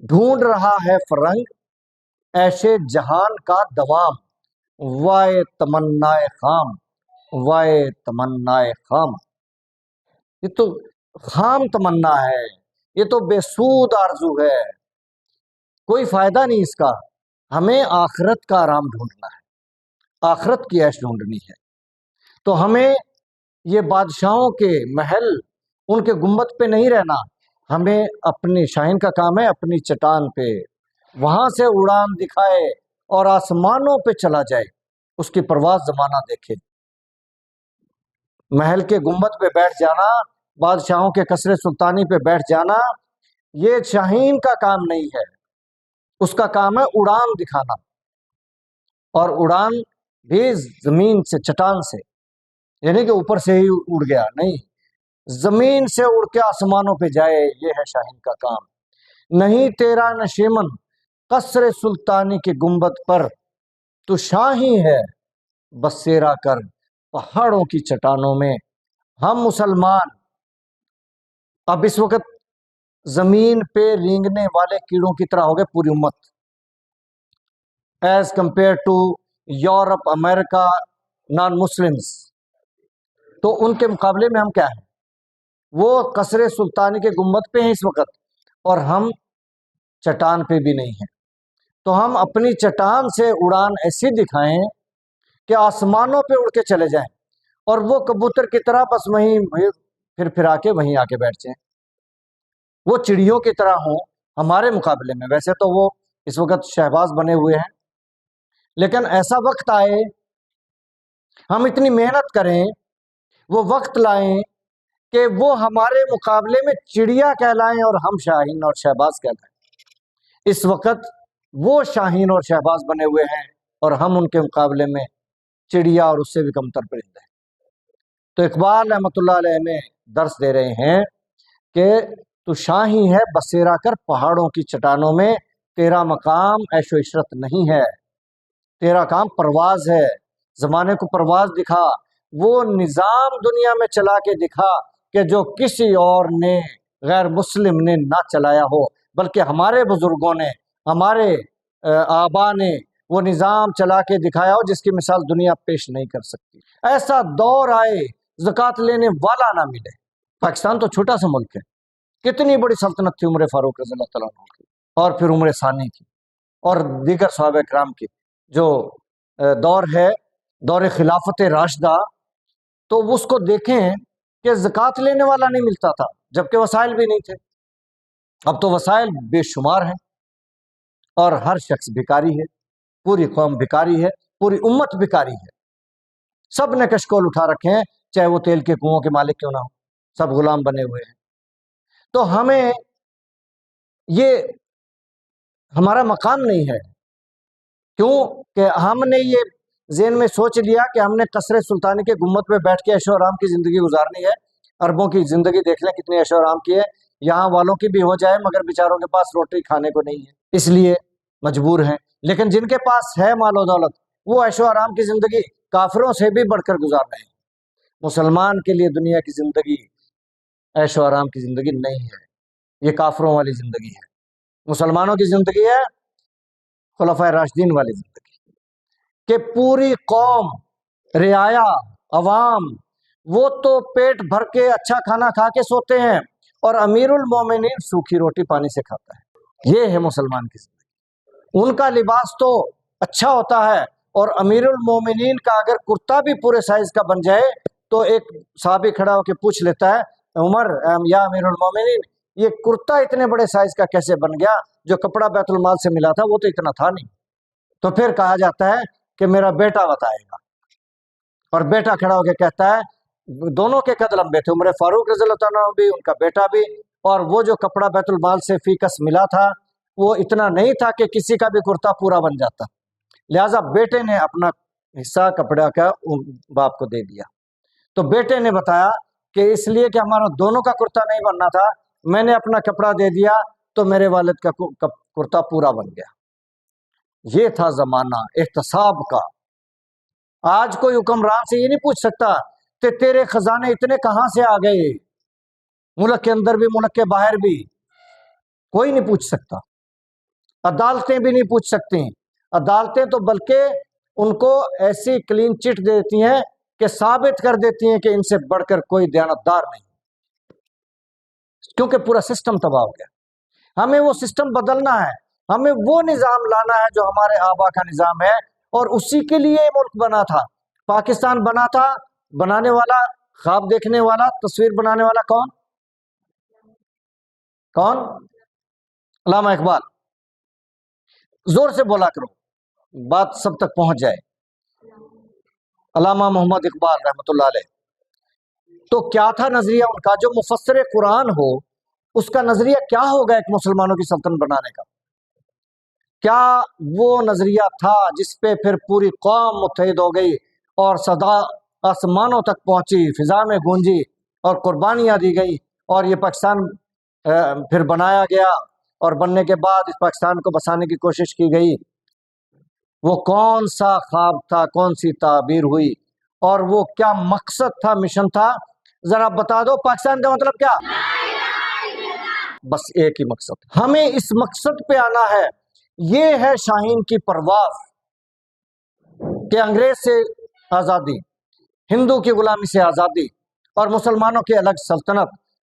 ڈھونڈ رہا ہے فرنگ ایشے جہان کا دوام، وائے تمنائے خام، وائے تمنائے خام۔ یہ تو خام تمنا ہے، یہ تو بے سود آرزو ہے، کوئی فائدہ نہیں اس کا۔ ہمیں آخرت کا آرام ڈھونڈنا ہے، آخرت کی عیش ڈھونڈنی ہے۔ تو ہمیں یہ بادشاہوں کے محل، ان کے گنبد پہ نہیں رہنا، ہمیں اپنے شاہین کا کام ہے اپنی چٹان پہ وہاں سے اڑان دکھائے اور آسمانوں پہ چلا جائے، اس کی پرواز زمانہ دیکھے۔ محل کے گنبد پہ بیٹھ جانا، بادشاہوں کے قصر سلطانی پہ بیٹھ جانا، یہ شاہین کا کام نہیں ہے، اس کا کام ہے اڑان دکھانا، اور اڑان بھی زمین سے، چٹان سے، یعنی کہ اوپر سے ہی اڑ گیا نہیں، زمین سے اڑ کے آسمانوں پہ جائے، یہ ہے شاہین کا کام۔ نہیں تیرا نشیمن قصر سلطانی کے گنبد پر، تو شاہی ہے بسیرا کر پہاڑوں کی چٹانوں میں۔ ہم مسلمان اب اس وقت زمین پہ رینگنے والے کیڑوں کی طرح ہو گئے، پوری امت، ایز کمپیئر ٹو یورپ، امریکہ، نان مسلمز۔ تو ان کے مقابلے میں ہم کیا ہیں؟ وہ قصر سلطانی کے گنبد پہ ہیں اس وقت، اور ہم چٹان پہ بھی نہیں ہیں۔ تو ہم اپنی چٹان سے اڑان ایسی دکھائیں کہ آسمانوں پہ اڑ کے چلے جائیں، اور وہ کبوتر کی طرح بس وہیں پھر پھرا کے وہیں آ کے بیٹھ جائیں، وہ چڑیوں کی طرح ہوں ہمارے مقابلے میں۔ ویسے تو وہ اس وقت شہباز بنے ہوئے ہیں، لیکن ایسا وقت آئے، ہم اتنی محنت کریں، وہ وقت لائیں کہ وہ ہمارے مقابلے میں چڑیا کہلائیں اور ہم شاہین اور شہباز کہلائیں۔ اس وقت وہ شاہین اور شہباز بنے ہوئے ہیں، اور ہم ان کے مقابلے میں چڑیا اور اس سے بھی کمتر پرندے ہیں۔ تو اقبال رحمۃ اللہ علیہ میں درس دے رہے ہیں کہ تو شاہی ہے بسیرا کر پہاڑوں کی چٹانوں میں، تیرا مقام عیش و عشرت نہیں ہے، تیرا کام پرواز ہے، زمانے کو پرواز دکھا، وہ نظام دنیا میں چلا کے دکھا کہ جو کسی اور نے، غیر مسلم نے نہ چلایا ہو، بلکہ ہمارے بزرگوں نے، ہمارے آبا نے وہ نظام چلا کے دکھایا ہو جس کی مثال دنیا پیش نہیں کر سکتی۔ ایسا دور آئے زکوٰۃ لینے والا نہ ملے۔ پاکستان تو چھوٹا سا ملک ہے، کتنی بڑی سلطنت تھی عمر فاروق رضی اللہ تعالیٰ عنہ کی، اور پھر عمر ثانی کی، اور دیگر صحابہ کرام کی۔ جو دور ہے دور خلافت راشدہ، تو اس کو دیکھیں کہ زکوٰۃ لینے والا نہیں ملتا تھا، جبکہ وسائل بھی نہیں تھے۔ اب تو وسائل بے شمار ہیں، اور ہر شخص بھکاری ہے، پوری قوم بھکاری ہے، پوری امت بھکاری ہے، سب نے کشکول اٹھا رکھے ہیں، چاہے وہ تیل کے کنووں کے مالک کیوں نہ ہو، سب غلام بنے ہوئے ہیں۔ تو ہمیں یہ ہمارا مقام نہیں ہے، کیوں کہ ہم نے یہ ذہن میں سوچ لیا کہ ہم نے قصر سلطانی کے گنبد پہ بیٹھ کے عیش و آرام کی زندگی گزارنی ہے۔ عربوں کی زندگی دیکھ لیں کتنی عیش و آرام کی ہے، یہاں والوں کی بھی ہو جائے مگر بیچاروں کے پاس روٹی کھانے کو نہیں ہے، اس لیے مجبور ہیں۔ لیکن جن کے پاس ہے مال و دولت، وہ عیش و آرام کی زندگی کافروں سے بھی بڑھ کر گزار رہے ہیں۔ مسلمان کے لیے دنیا کی زندگی عیش و آرام کی زندگی نہیں ہے، یہ کافروں والی زندگی ہے۔ مسلمانوں کی زندگی ہے خلفائے راشدین والی زندگی، کہ پوری قوم، رعایا، عوام، وہ تو پیٹ بھر کے اچھا کھانا کھا کے سوتے ہیں، اور امیر المومنین سوکھی روٹی پانی سے کھاتا ہے۔ یہ ہے مسلمان کی زندگی۔ ان کا لباس تو اچھا ہوتا ہے، اور امیر المومنین کا اگر کرتا بھی پورے سائز کا بن جائے تو ایک صحابی کھڑا ہو کے پوچھ لیتا ہے، عمر یا امیر المومنین، یہ کرتا اتنے بڑے سائز کا کیسے بن گیا؟ جو کپڑا بیت المال سے ملا تھا وہ تو اتنا تھا نہیں۔ تو پھر کہا جاتا ہے کہ میرا بیٹا بتائے گا، اور بیٹا کھڑا ہو کے کہتا ہے، دونوں کے قد لمبے تھے، عمر فاروق رضی اللہ تعالیٰ عنہ بھی، ان کا بیٹا بھی، اور وہ جو کپڑا بیت المال سے فی کس ملا تھا وہ اتنا نہیں تھا کہ کسی کا بھی کرتا پورا بن جاتا، لہٰذا بیٹے نے اپنا حصہ کپڑا کا باپ کو دے دیا۔ تو بیٹے نے بتایا کہ اس لیے کہ ہمارا دونوں کا کرتا نہیں بننا تھا، میں نے اپنا کپڑا دے دیا تو میرے والد کا کرتا پورا بن گیا۔ یہ تھا زمانہ احتساب کا۔ آج کوئی حکمران سے یہ نہیں پوچھ سکتا کہ تیرے خزانے اتنے کہاں سے آ گئے، ملک کے اندر بھی ملک کے باہر بھی کوئی نہیں پوچھ سکتا۔ عدالتیں بھی نہیں پوچھ سکتی. عدالتیں تو بلکہ ان کو ایسی کلین چٹ دیتی ہیں کہ ثابت کر دیتی ہیں کہ ان سے بڑھ کر کوئی دیانتدار نہیں، کیونکہ پورا سسٹم تباہ ہو گیا. ہمیں وہ سسٹم بدلنا ہے، ہمیں وہ نظام لانا ہے جو ہمارے آبا کا نظام ہے، اور اسی کے لیے ملک بنا تھا، پاکستان بنا تھا. بنانے والا، خواب دیکھنے والا، تصویر بنانے والا کون؟ علامہ اقبال. زور سے بولا کرو، بات سب تک پہنچ جائے. علامہ محمد اقبال رحمۃ اللہ علیہ. تو کیا تھا نظریہ ان کا؟ جو مفسر قرآن ہو اس کا نظریہ کیا ہوگا ایک مسلمانوں کی سلطنت بنانے کا؟ کیا وہ نظریہ تھا جس پہ پھر پوری قوم متحد ہو گئی اور صدا آسمانوں تک پہنچی، فضا میں گونجی اور قربانیاں دی گئی، اور یہ پاکستان پھر بنایا گیا، اور بننے کے بعد اس پاکستان کو بسانے کی کوشش کی گئی؟ وہ کون سا خواب تھا، کون سی تعبیر ہوئی، اور وہ کیا مقصد تھا، مشن تھا؟ ذرا بتا دو. پاکستان کا مطلب کیا؟ بس ایک ہی مقصد. ہمیں اس مقصد پہ آنا ہے. یہ ہے شاہین کی پرواز کہ انگریز سے آزادی، ہندو کی غلامی سے آزادی، اور مسلمانوں کی الگ سلطنت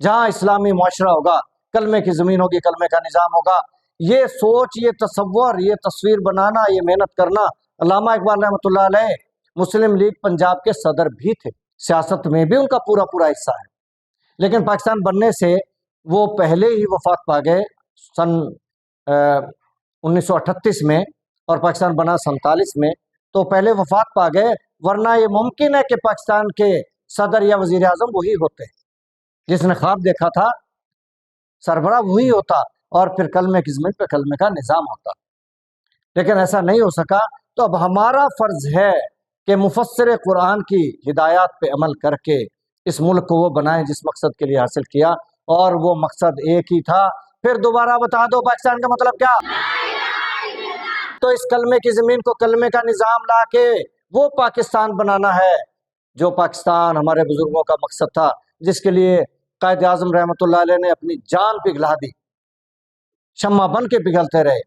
جہاں اسلامی معاشرہ ہوگا، کلمے کی زمین ہوگی، کلمے کا نظام ہوگا. یہ سوچ، یہ تصور، یہ تصویر بنانا، یہ محنت کرنا. علامہ اقبال رحمۃ اللہ علیہ مسلم لیگ پنجاب کے صدر بھی تھے، سیاست میں بھی ان کا پورا حصہ ہے. لیکن پاکستان بننے سے وہ پہلے ہی وفات پا گئے سن 1938 میں، اور پاکستان بنا 47 میں. تو پہلے وفات پا گئے، ورنہ یہ ممکن ہے کہ پاکستان کے صدر یا وزیر اعظم وہی ہوتے، جس نے خواب دیکھا تھا، سربراہ وہی ہوتا، اور پھر کلمے کی زمین پہ کلمے کا نظام ہوتا. لیکن ایسا نہیں ہو سکا. تو اب ہمارا فرض ہے کہ مفسر قرآن کی ہدایات پہ عمل کر کے اس ملک کو وہ بنائیں جس مقصد کے لیے حاصل کیا، اور وہ مقصد ایک ہی تھا. پھر دوبارہ بتا دو پاکستان کا مطلب کیا؟ تو اس کلمے کی زمین کو کلمے کا نظام لا کے وہ پاکستان بنانا ہے جو پاکستان ہمارے بزرگوں کا مقصد تھا، جس کے لیے قائد اعظم رحمۃ اللہ علیہ نے اپنی جان پگھلا دی، شمع بن کے پگھلتے رہے.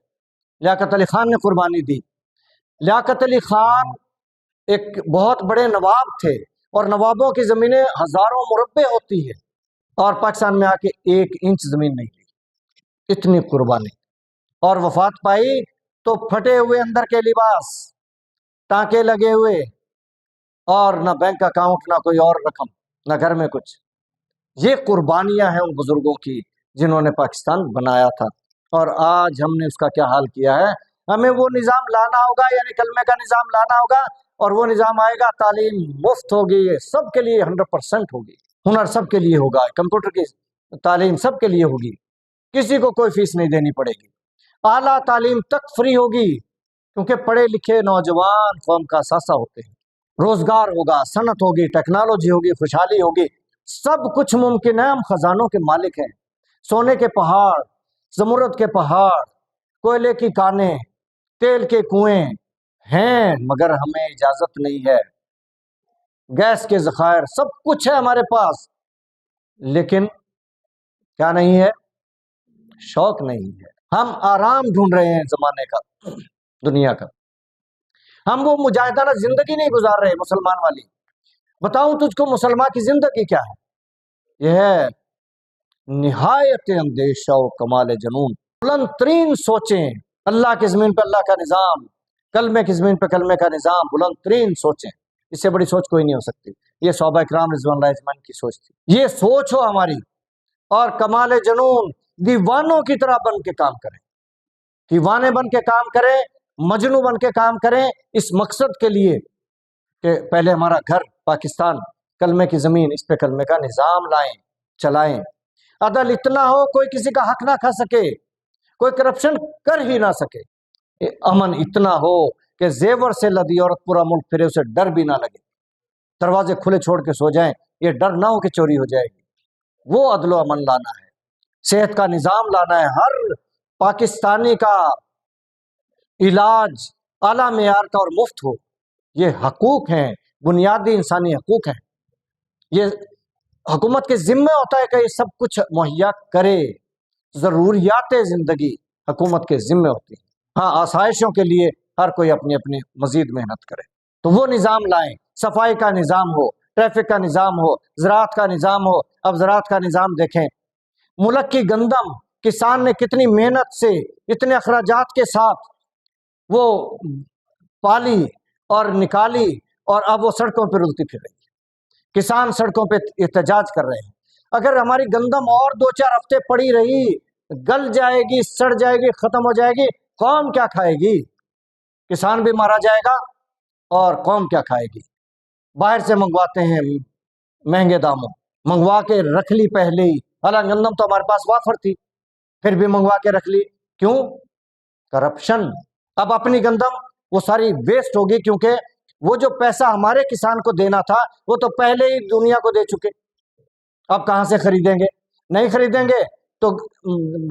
لیاقت علی خان نے قربانی دی. لیاقت علی خان ایک بہت بڑے نواب تھے، اور نوابوں کی زمینیں ہزاروں مربع ہوتی ہے، اور پاکستان میں آ کے 1 انچ زمین نہیں لی. اتنی قربانی. اور وفات پائی تو پھٹے ہوئے اندر کے لباس، ٹانکے لگے ہوئے، اور نہ بینک اکاؤنٹ، نہ کوئی اور رقم، نہ گھر میں کچھ. یہ قربانیاں ہیں ان بزرگوں کی جنہوں نے پاکستان بنایا تھا. اور آج ہم نے اس کا کیا حال کیا ہے؟ ہمیں وہ نظام لانا ہوگا، یعنی کلمے کا نظام لانا ہوگا، اور وہ نظام آئے گا، تعلیم مفت ہوگی، سب کے لیے 100% ہوگی، ہنر سب کے لیے ہوگا، کمپیوٹر کی تعلیم سب کے لیے ہوگی، کسی کو کوئی فیس نہیں دینی پڑے گی، اعلیٰ تعلیم تک فری ہوگی، کیونکہ پڑھے لکھے نوجوان قوم کا اثاثہ ہوتے ہیں. روزگار ہوگا، صنعت ہوگی، ٹیکنالوجی ہوگی، خوشحالی ہوگی، سب کچھ ممکن ہے. ہم خزانوں کے مالک ہیں، سونے کے پہاڑ، زمرد کے پہاڑ، کوئلے کی کانیں، تیل کے کنویں ہیں، مگر ہمیں اجازت نہیں ہے. گیس کے ذخائر، سب کچھ ہے ہمارے پاس، لیکن کیا نہیں ہے؟ شوق نہیں ہے. ہم آرام ڈھونڈ رہے ہیں زمانے کا، دنیا کا. ہم وہ مجاہدانہ زندگی نہیں گزار رہے مسلمان والی. بتاؤں تجھ کو مسلمان کی زندگی کیا ہے؟ یہ ہے نہایت اندیشہ و کمال جنون، بلند ترین سوچیں، اللہ کی زمین پہ اللہ کا نظام، کلمے کی زمین پہ کلمے کا نظام، بلند ترین سوچیں. اس سے بڑی سوچ کوئی نہیں ہو سکتی. یہ صحابہ کرام رضوان اللہ اجمعین کی سوچ تھی. یہ سوچ ہو ہماری، اور کمال جنون، دیوانوں کی طرح بن کے کام کریں، دیوانے بن کے کام کریں، مجنو بن کے کام کریں، اس مقصد کے لیے کہ پہلے ہمارا گھر پاکستان، کلمے کی زمین، اس پہ کلمے کا نظام لائیں، چلائیں. عدل اتنا ہو کوئی کسی کا حق نہ کھا سکے، کوئی کرپشن کر ہی نہ سکے. امن اتنا ہو کہ زیور سے لدی عورت پورا ملک پھرے، اسے ڈر بھی نہ لگے، دروازے کھلے چھوڑ کے سو جائیں، یہ ڈر نہ ہو کہ چوری ہو جائے گی. وہ عدل و امن لانا ہے، صحت کا نظام لانا ہے. ہر پاکستانی کا علاج اعلیٰ معیار کا اور مفت ہو. یہ حقوق ہیں، بنیادی انسانی حقوق ہیں. یہ حکومت کے ذمہ ہوتا ہے کہ یہ سب کچھ مہیا کرے. ضروریات زندگی حکومت کے ذمے ہوتی ہے۔ ہاں، آسائشوں کے لیے ہر کوئی اپنی اپنی مزید محنت کرے، تو وہ نظام لائیں، صفائی کا نظام ہو، ٹریفک کا نظام ہو، زراعت کا نظام ہو۔ اب زراعت کا نظام دیکھیں، ملک کی گندم کسان نے کتنی محنت سے اتنے اخراجات کے ساتھ وہ پالی اور نکالی، اور اب وہ سڑکوں پہ رلتی پھر رہی ہے، کسان سڑکوں پہ احتجاج کر رہے ہیں۔ اگر ہماری گندم اور 2-4 ہفتے پڑی رہی، گل جائے گی، سڑ جائے گی، ختم ہو جائے گی، قوم کیا کھائے گی؟ کسان بھی مارا جائے گا اور قوم کیا کھائے گی؟ باہر سے منگواتے ہیں مہنگے داموں، منگوا کے رکھ لی پہلے ہی، حالانکہ گندم تو ہمارے پاس وافر تھی، پھر بھی منگوا کے رکھ لی۔ کیوں؟ کرپشن۔ اب اپنی گندم وہ ساری ویسٹ ہوگی، کیونکہ وہ جو پیسہ ہمارے کسان کو دینا تھا وہ تو پہلے ہی دنیا کو دے چکے۔ اب کہاں سے خریدیں گے؟ نہیں خریدیں گے تو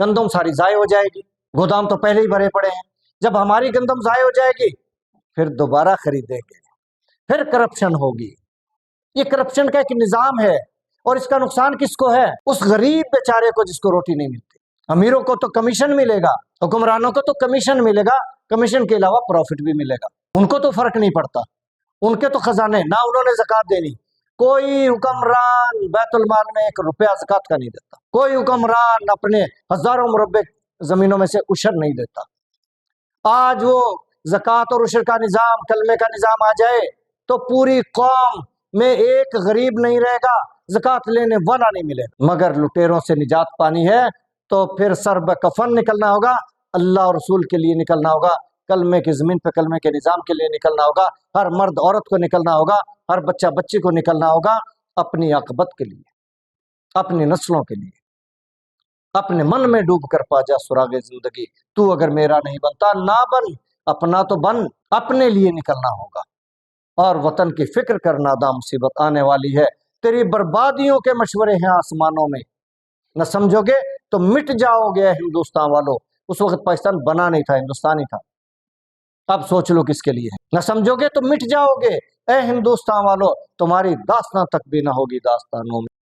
گندم ساری ضائع ہو جائے گی، گودام تو پہلے ہی بھرے پڑے ہیں۔ جب ہماری گندم ضائع ہو جائے گی پھر دوبارہ خریدیں گے، پھر کرپشن ہوگی۔ یہ کرپشن کا ایک نظام ہے، اور اس کا نقصان کس کو ہے؟ اس غریب بیچارے کو جس کو روٹی نہیں ملتی۔ امیروں کو تو کمیشن ملے گا، حکمرانوں کو تو کمیشن ملے گا، کمیشن کے علاوہ پروفٹ بھی ملے گا، ان کو تو فرق نہیں پڑتا، ان کے تو خزانے، نہ انہوں نے زکوٰۃ دینی۔ کوئی حکمران بیت المال میں 1 روپیہ زکوٰۃ کا نہیں دیتا، کوئی حکمران اپنے ہزاروں مربع زمینوں میں سے عشر نہیں دیتا۔ آج وہ زکوٰۃ اور عشر کا نظام، کلمے کا نظام آ جائے تو پوری قوم میں ایک غریب نہیں رہے گا، زکوٰۃ لینے والا نہیں ملے گا۔ مگر لٹیروں سے نجات پانی ہے تو پھر سر بکفن نکلنا ہوگا، اللہ اور رسول کے لیے نکلنا ہوگا، کلمے کی زمین پہ کلمے کے نظام کے لیے نکلنا ہوگا، ہر مرد عورت کو نکلنا ہوگا، ہر بچہ بچی کو نکلنا ہوگا، اپنی عاقبت کے لیے، اپنی نسلوں کے لیے۔ اپنے من میں ڈوب کر پا جا سراغ زندگی، تو اگر میرا نہیں بنتا نہ بن، اپنا تو بن، اپنے لیے نکلنا ہوگا۔ اور وطن کی فکر کر، نادام مصیبت آنے والی ہے، تیری بربادیوں کے مشورے ہیں آسمانوں میں، نہ سمجھو گے تو مٹ جاؤ گے ہندوستان والو۔ اس وقت پاکستان بنا نہیں تھا، ہندوستان ہی تھا، اب سوچ لو کس کے لیے ہے۔ نہ سمجھو گے تو مٹ جاؤ گے اے ہندوستان والو، تمہاری داستان تک بھی نہ ہوگی داستانوں میں۔